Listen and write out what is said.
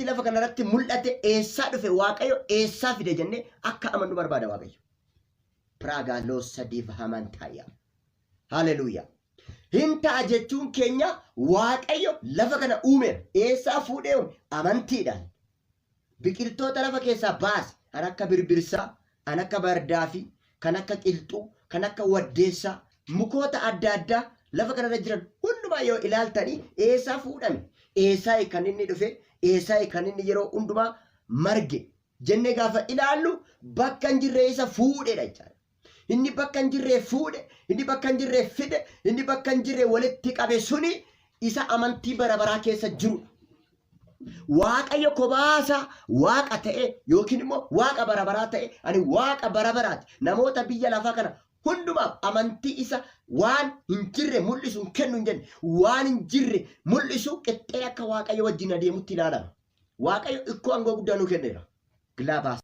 lafa kanarratti mul'ate eessaa dhufe waaqayyo eessaa fide jennee akka amannu barbaada waaqayyo. Praagaalos sadiif hamantaaya. Haleluuyaa. Hintaa jechuun keenya waaqayyo lafa kana uumeera. Eessaa fuudhee amantiidhaan. Biqiltoota lafa keessaa baase kan akka birbirsaa, kan akka bardaafi, kan akka qilxuu, kan akka waddeessaa, mukoota adda addaa lafa kanarra jiran hundumaa yoo ilaaltanii eessaa fuudhame? Eessaa kan inni dhufe? Eessaa kan inni yeroo hundumaa marge jennee gaafa ilaallu bakka hin jirre isa fuudheedha jechaadha. Inni bakka hin jirre fuudhe, inni bakka hin jirre fide, inni bakka hin jirre walitti qabe suni isa amantii bara baraa keessa jiru. Waaqayyo kobaasa waaqa ta'e yookiin immoo waaqa bara baraa ta'e ani waaqa bara baraati. Namoota biyya lafaa kana hundumaaf amantii isa waan hin jirre mul'isu hin kennu hin jenne waan hin jirre mul'isu qixxee akka waaqayyo wajjin adeemutti ilaalama. Waaqayyo ikkoo aangoo guddaa nuu kenneera. Glaabaas.